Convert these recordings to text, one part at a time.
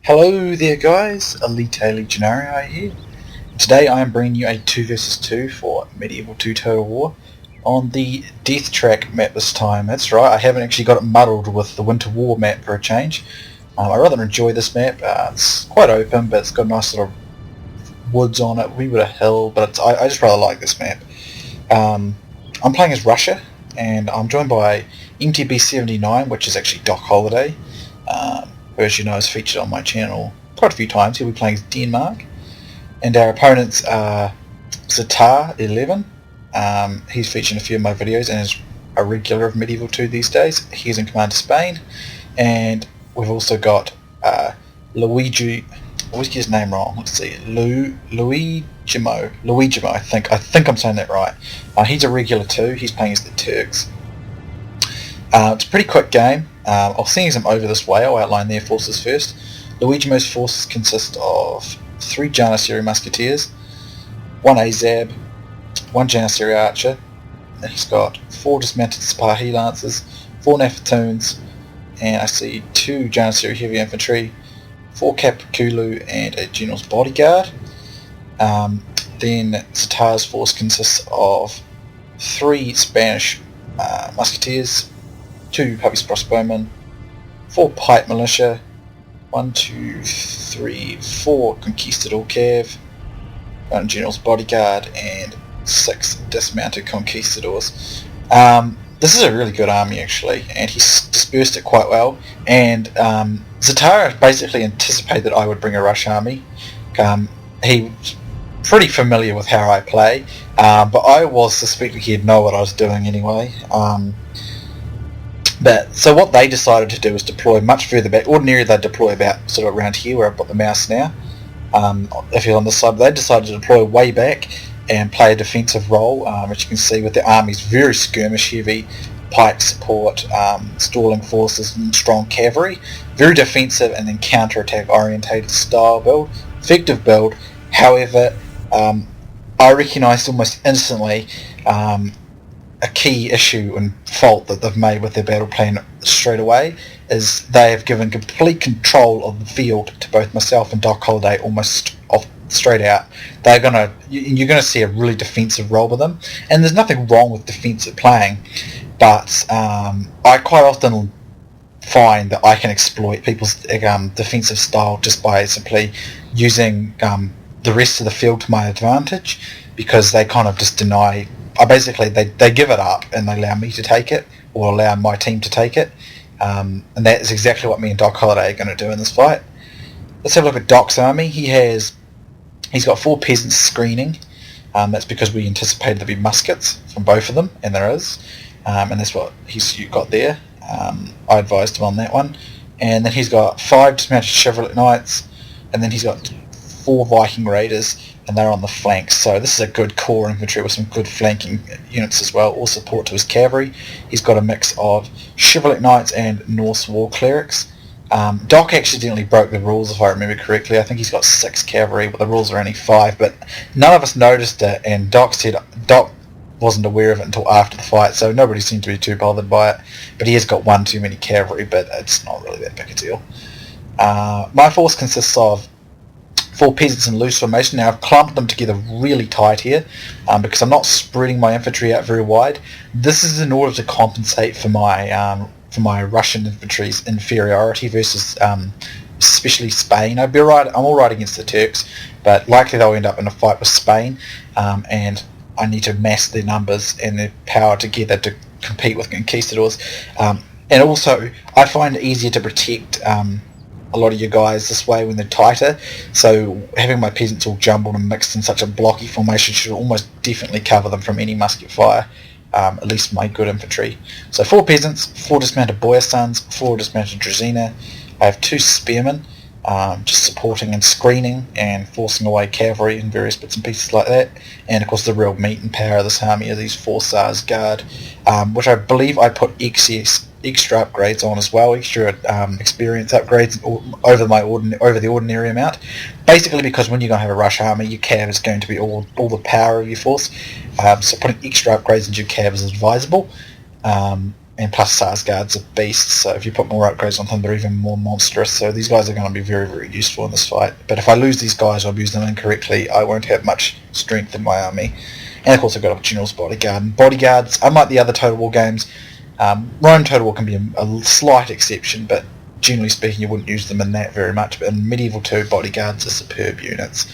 Hello there guys, Elita Legionarii here. Today I am bringing you a 2 vs 2 for Medieval 2 Total War on the Death Track map this time. That's right, I haven't actually got it muddled with the Winter War map for a change. I rather enjoy this map. It's quite open, but it's got nice little woods on it, a wee bit of hill, but I just rather like this map. I'm playing as Russia, and I'm joined by MTB79, which is actually Doc Holliday. Who, as you know, is featured on my channel quite a few times. He'll be playing as Denmark. And our opponents are Zatar11. He's featured in a few of my videos and is a regular of Medieval 2 these days. He's in command of Spain. And we've also got Luigi... I always get his name wrong. Let's see. Luigimo, I think I'm saying that right. He's a regular too. He's playing as the Turks. It's a pretty quick game. I'll send them over this way. I'll outline their forces first. Luigimo's forces consist of 3 Janissary Musketeers, 1 Azab, 1 Janissary Archer, and he's got 4 dismounted Spahi Lancers, 4 Nafatoons, and I see 2 Janissary Heavy Infantry, 4 Capiculu, and a General's Bodyguard. Then Zatar's force consists of 3 Spanish Musketeers, 2 Puppy Crossbowmen, 4 Pipe Militia, 4 Conquistador Cav, 1 General's Bodyguard, and 6 Dismounted Conquistadors. This is a really good army actually, and he's dispersed it quite well, and Zatar basically anticipated that I would bring a rush army. He's pretty familiar with how I play, but I was suspecting he'd know what I was doing anyway. So what they decided to do was deploy much further back. Ordinarily they'd deploy about sort of around here where I've got the mouse now, if you're on this side, but they decided to deploy way back and play a defensive role, which you can see with the armies very skirmish heavy, pike support, stalling forces and strong cavalry, very defensive and then counter-attack orientated style build, effective build. However, I recognised almost instantly a key issue and fault that they've made with their battle plan straight away is they have given complete control of the field to both myself and Doc Holliday almost off straight out. You're going to see a really defensive role with them, and there's nothing wrong with defensive playing, but I quite often find that I can exploit people's defensive style just by simply using the rest of the field to my advantage, because they kind of just deny. They give it up and they allow me to take it, or allow my team to take it, and that is exactly what me and Doc Holliday are going to do in this fight. Let's have a look at Doc's army. He's got 4 peasants screening. That's because we anticipated there'd be muskets from both of them, and there is, and that's what he's got there. I advised him on that one. And then he's got 5 dismounted chivalric knights, and then he's got 4 Viking raiders, and they're on the flanks. So this is a good core infantry with some good flanking units as well, all support to his cavalry. He's got a mix of chivalric knights and Norse war clerics. Doc accidentally broke the rules, if I remember correctly. I think he's got 6 cavalry, but the rules are only 5, but none of us noticed it, and Doc wasn't aware of it until after the fight, so nobody seemed to be too bothered by it. But he has got 1 too many cavalry, but it's not really that big a deal. My force consists of 4 peasants in loose formation. Now I've clumped them together really tight here, because I'm not spreading my infantry out very wide. This is in order to compensate for my Russian infantry's inferiority versus especially Spain. I'm all right against the Turks, but likely they'll end up in a fight with Spain, and I need to mass their numbers and their power together to compete with conquistadors. And also I find it easier to protect a lot of you guys this way when they're tighter, so having my peasants all jumbled and mixed in such a blocky formation should almost definitely cover them from any musket fire, at least my good infantry. So 4 peasants, 4 dismounted boyar sons, 4 dismounted dragoons. I have 2 spearmen, just supporting and screening and forcing away cavalry and various bits and pieces like that. And of course the real meat and power of this army are these 4 Sars Guard, which I believe I put extra upgrades on as well, extra experience upgrades over the ordinary amount, basically because when you're going to have a rush army, your cav is going to be all the power of your force, so putting extra upgrades into your cav is advisable, and plus Sarsgaard's a beast, so if you put more upgrades on them, they're even more monstrous. So these guys are going to be very, very useful in this fight. But if I lose these guys or I've used them incorrectly, I won't have much strength in my army. And of course I've got a General's Bodyguard. And Bodyguards, unlike the other Total War games, Rome Total War can be a slight exception, but generally speaking you wouldn't use them in that very much. But in Medieval 2, Bodyguards are superb units.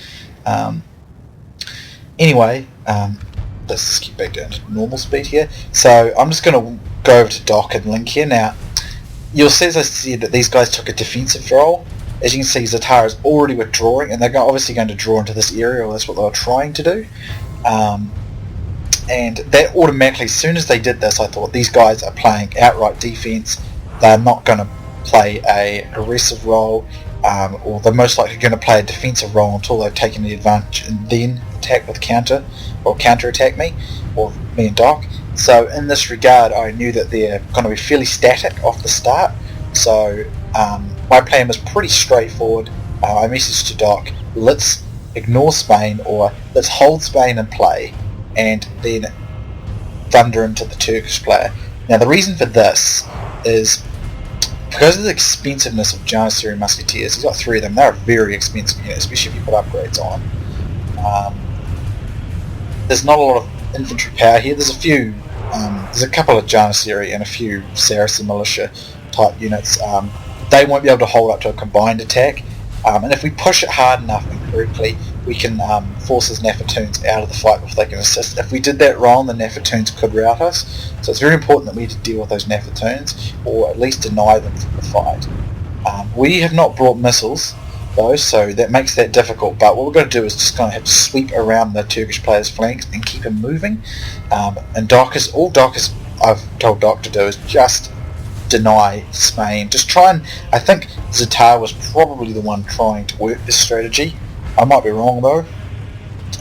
Anyway, let's just get back down to normal speed here. So I'm just going to go over to Doc and Link here. Now, you'll see, as I said, that these guys took a defensive role. As you can see, Zatar is already withdrawing, and they're obviously going to draw into this area, or that's what they were trying to do. And that automatically, as soon as they did this, I thought these guys are playing outright defense. They're not going to play a aggressive role, or they're most likely going to play a defensive role until they've taken the advantage and then attack with counter, or counter-attack me, or me and Doc. So in this regard, I knew that they're going to be fairly static off the start. So my plan was pretty straightforward. I messaged to Doc, let's ignore Spain, or let's hold Spain in play, and then thunder into the Turkish player. Now the reason for this is because of the expensiveness of Janissary Musketeers. He's got 3 of them. They're a very expensive unit, especially if you put upgrades on. There's not a lot of infantry power here. There's a few. There's a couple of Janissary and a few Saracen militia type units. They won't be able to hold up to a combined attack. And if we push it hard enough and correctly, we can force his Nafatoons out of the fight before they can assist. If we did that wrong, the Nafatoons could rout us. So it's very important that we deal with those Nafatoons, or at least deny them from the fight. We have not brought missiles, though, so that makes that difficult. But what we're going to do is just going to have to sweep around the Turkish player's flanks and keep him moving. And all I've told Doc to do is just deny Spain. Just try and... I think Zatar was probably the one trying to work this strategy. I might be wrong though.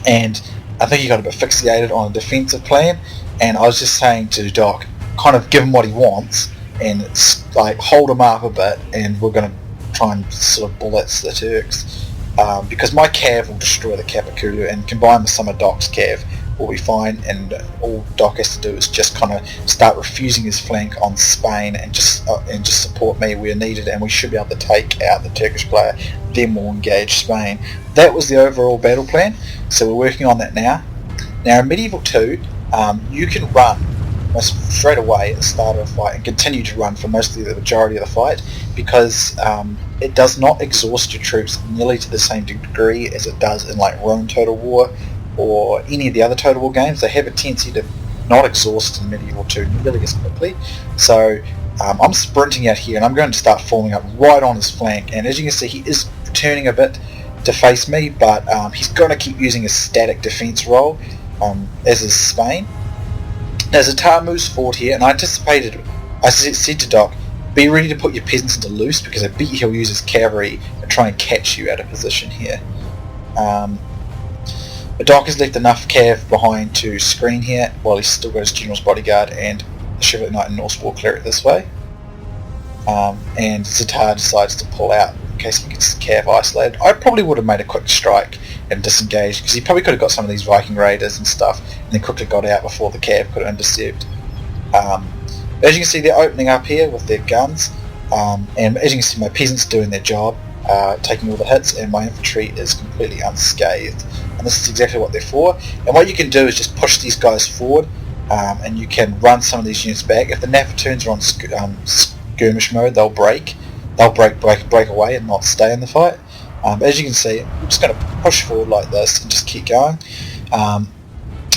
And I think he got a bit fixated on a defensive plan, and I was just saying to Doc, kind of give him what he wants and like hold him up a bit, and we're going to try and sort of blitz the Turks. Because my cav will destroy the Kapakulu, and combined with some of Doc's cav will be fine, and all Doc has to do is just kind of start refusing his flank on Spain and just support me where needed, and we should be able to take out the Turkish player. Then we'll engage Spain. That was the overall battle plan, so we're working on that now. Now in Medieval 2, you can run straight away at the start of a fight and continue to run for mostly the majority of the fight, because it does not exhaust your troops nearly to the same degree as it does in like Rome Total War or any of the other Total War games. They have a tendency to not exhaust in Medieval 2 nearly as quickly. So I'm sprinting out here, and I'm going to start forming up right on his flank, and as you can see, he is turning a bit to face me, but he's going to keep using his static defense role, as is Spain. Now Zatar moves forward here, and I said to Doc, be ready to put your peasants into loose, because I bet he'll use his cavalry and try and catch you out of position here. But Doc has left enough cav behind to screen here, while he's still got his General's Bodyguard and the Chevalier Knight and Norse War Cleric this way. And Zatar decides to pull out in case he gets cav isolated. I probably would have made a quick strike and disengaged, because he probably could have got some of these Viking raiders and stuff, and then quickly got out before the cav could intercept. As you can see, they're opening up here with their guns, and as you can see, my peasants doing their job, taking all the hits, and my infantry is completely unscathed. And this is exactly what they're for. And what you can do is just push these guys forward, and you can run some of these units back. If the Nafatoons are on skirmish mode, they'll break away and not stay in the fight. As you can see, I'm just going to push forward like this and just keep going.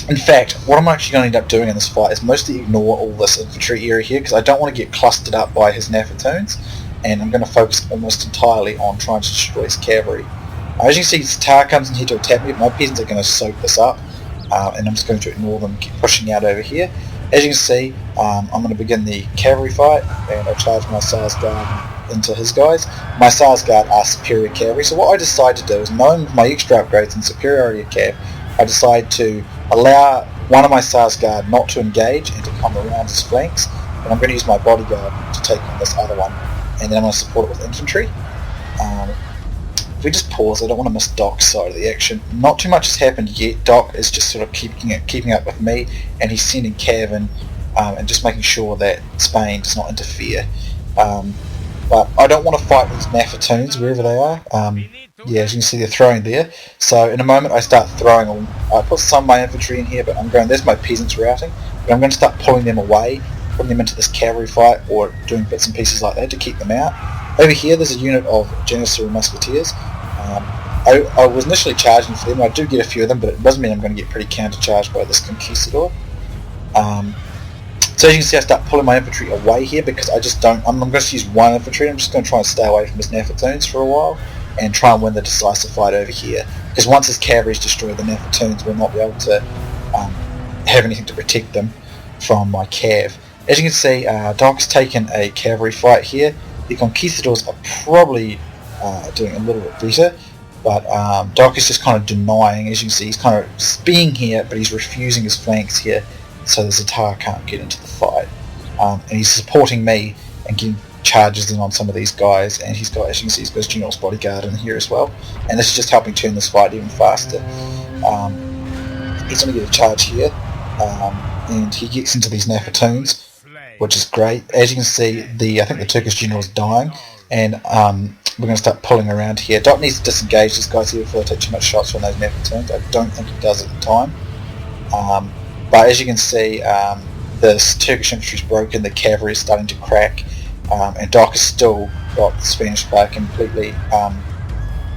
In fact, what I'm actually going to end up doing in this fight is mostly ignore all this infantry area here, because I don't want to get clustered up by his Nafatoons, and I'm going to focus almost entirely on trying to destroy his cavalry. As you can see, Zatar comes in here to attack me, but my peasants are going to soak this up, and I'm just going to ignore them, keep pushing out over here. As you can see, I'm going to begin the cavalry fight, and I'll charge my Sarsgaard into his guys. My Sarsgaard are superior cavalry, so what I decide to do is, knowing my extra upgrades and superiority of cav, I decide to allow one of my Sarsgaard not to engage and to come around his flanks, and I'm going to use my bodyguard to take on this other one, and then I'm going to support it with infantry. If we just pause, I don't want to miss Doc's side of the action. Not too much has happened yet. Doc is just sort of keeping up with me, and he's sending cav in and just making sure that Spain does not interfere. But I don't want to fight these Nafatoons wherever they are. Yeah, as you can see, they're throwing there. So in a moment I start throwing, I put some of my infantry in here, but I'm going, there's my peasants routing, but I'm going to start pulling them away, putting them into this cavalry fight, or doing bits and pieces like that to keep them out. Over here there's a unit of Janissary musketeers. I was initially charging for them. I do get a few of them, but it doesn't mean I'm going to get pretty counter-charged by this conquistador. So as you can see, I start pulling my infantry away here because I just don't. I'm going to use one infantry. I'm just going to try and stay away from his Nafatoons for a while and try and win the decisive fight over here. Because once his cavalry's destroyed, the Nafatoons will not be able to have anything to protect them from my cav. As you can see, Doc's taken a cavalry fight here. The conquistadors are probably doing a little bit better, but Doc is just kind of denying. As you can see, he's kind of being here, but he's refusing his flanks here, so the Zatar can't get into the fight. And he's supporting me and getting charges in on some of these guys, and he's got, as you can see, he's got his General's Bodyguard in here as well, and this is just helping turn this fight even faster. He's going to get a charge here, and he gets into these Nafatoons, which is great. As you can see, I think the Turkish general is dying, and we're going to start pulling around here. Doc needs to disengage these guys here before they take too much shots from those Nafatoons. I don't think he does at the time. But as you can see, this Turkish infantry is broken, the cavalry is starting to crack, and Doc has still got the Spanish player completely,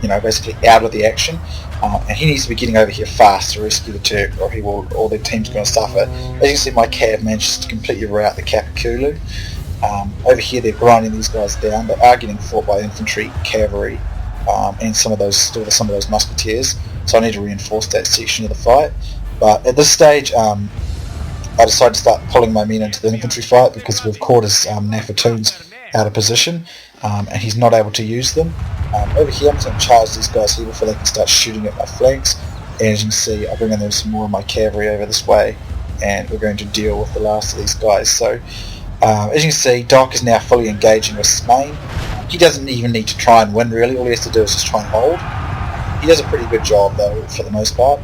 basically out of the action. And he needs to be getting over here fast to rescue the Turk, or all their team's going to suffer. As you can see, my cav manages to completely rout the Kapakulu. Over here they're grinding these guys down. They are getting fought by infantry, cavalry, and some of those musketeers. So I need to reinforce that section of the fight. But at this stage, I decided to start pulling my men into the infantry fight because we've caught his Nafatoons out of position, and he's not able to use them. Over here I'm going to charge these guys here before they can start shooting at my flanks, and as you can see, I bring in some more of my cavalry over this way, and we're going to deal with the last of these guys. So as you can see, Doc is now fully engaging with Spain. He doesn't even need to try and win really, all he has to do is just try and hold. He does a pretty good job though, for the most part.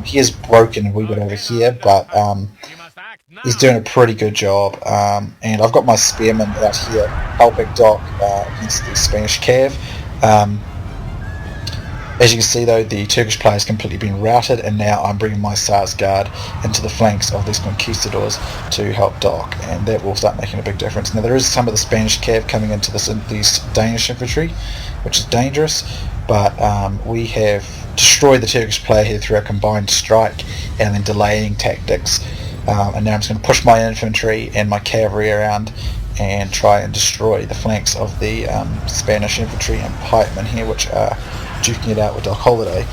He is broken a wee bit over here, but he's doing a pretty good job, and I've got my spearmen out here helping Doc against the Spanish cav. As you can see though, the Turkish player has completely been routed, and now I'm bringing my Sars Guard into the flanks of these conquistadors to help Doc, and that will start making a big difference. Now there is some of the Spanish cav coming into these Danish infantry, which is dangerous, but we have destroyed the Turkish player here through our combined strike and then delaying tactics. And now I'm just going to push my infantry and my cavalry around and try and destroy the flanks of the Spanish infantry and pikemen here, which are duking it out with Doc Holliday.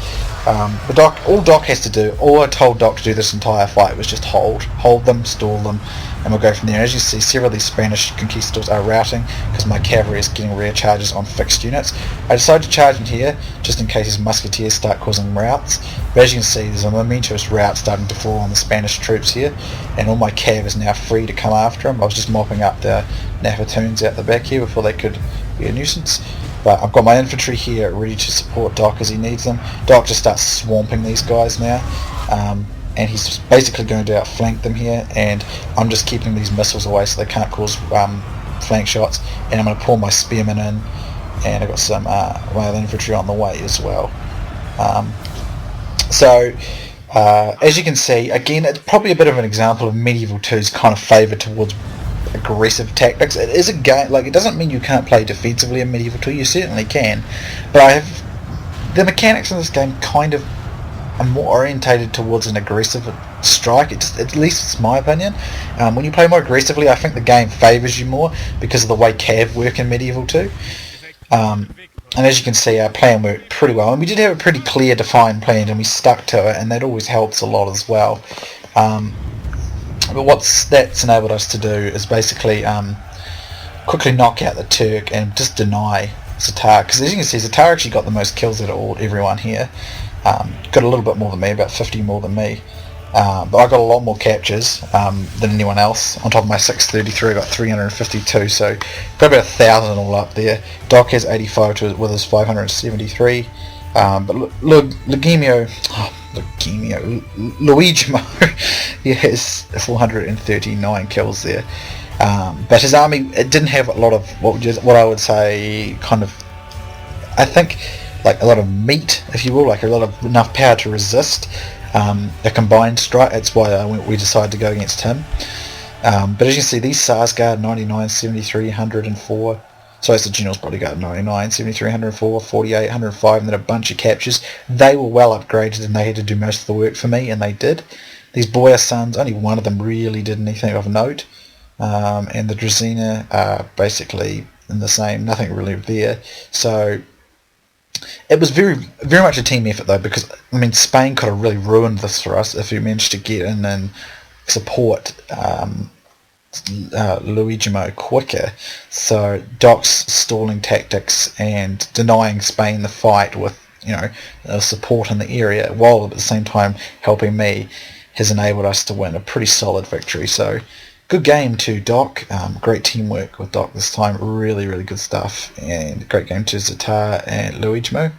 All Doc has to do, all I told Doc to do this entire fight was just hold them, stall them, and we'll go from there. And as you see, several of these Spanish conquistadors are routing because my cavalry is getting rear charges on fixed units. I decided to charge in here just in case his musketeers start causing routs, but as you can see, there's a momentous rout starting to fall on the Spanish troops here, and all my cav is now free to come after him. I was just mopping up the Nafatoons out the back here before they could be a nuisance. But I've got my infantry here ready to support Doc as he needs them. Doc just starts swamping these guys now, and he's just basically going to outflank them here, and I'm just keeping these missiles away so they can't cause flank shots, and I'm going to pull my spearmen in, and I've got some my other infantry on the way as well. As you can see, again, it's probably a bit of an example of Medieval 2's kind of favour towards aggressive tactics. It is a game, like, it doesn't mean you can't play defensively in Medieval 2, you certainly can, but the mechanics in this game kind of are more orientated towards an aggressive strike. At least it's my opinion. When you play more aggressively, I think the game favours you more because of the way cav work in Medieval 2. And as you can see, our plan worked pretty well, and we did have a pretty clear defined plan, and we stuck to it, and that always helps a lot as well. But what that's enabled us to do is basically quickly knock out the Turk and just deny Zatar, because as you can see, Zatar actually got the most kills out of everyone here. Got a little bit more than me, about 50 more than me, but I got a lot more captures than anyone else. On top of my 633, I got 352, so got about 1,000 all up there. Doc has 85 with his 573, but Luigimo, Luigimo, he has 439 kills there. But his army, it didn't have a lot of what I would say kind of, I think, like a lot of meat, if you will, like a lot of enough power to resist a combined strike. That's why we decided to go against him. But as you can see, these Sarsgaard 99, 73, 104. So it's the General's Bodyguard 99, 73, 104, 48, 105, and then a bunch of captures. They were well upgraded and they had to do most of the work for me, and they did. These Boyar Sons, only one of them really did anything of note. And the Drazina are basically in the same, nothing really there. So it was very much a team effort though, because I mean Spain could have really ruined this for us if we managed to get in and support Luigimo quicker. So Doc's stalling tactics and denying Spain the fight with support in the area, while at the same time helping me, has enabled us to win a pretty solid victory. So good game to Doc. Great teamwork with Doc this time. Really good stuff, and great game to Zatar and Luigimo.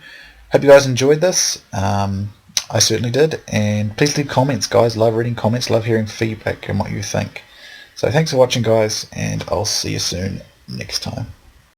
Hope you guys enjoyed this. I certainly did, and please leave comments, guys. Love reading comments, love hearing feedback and what you think. So thanks for watching, guys, and I'll see you soon next time.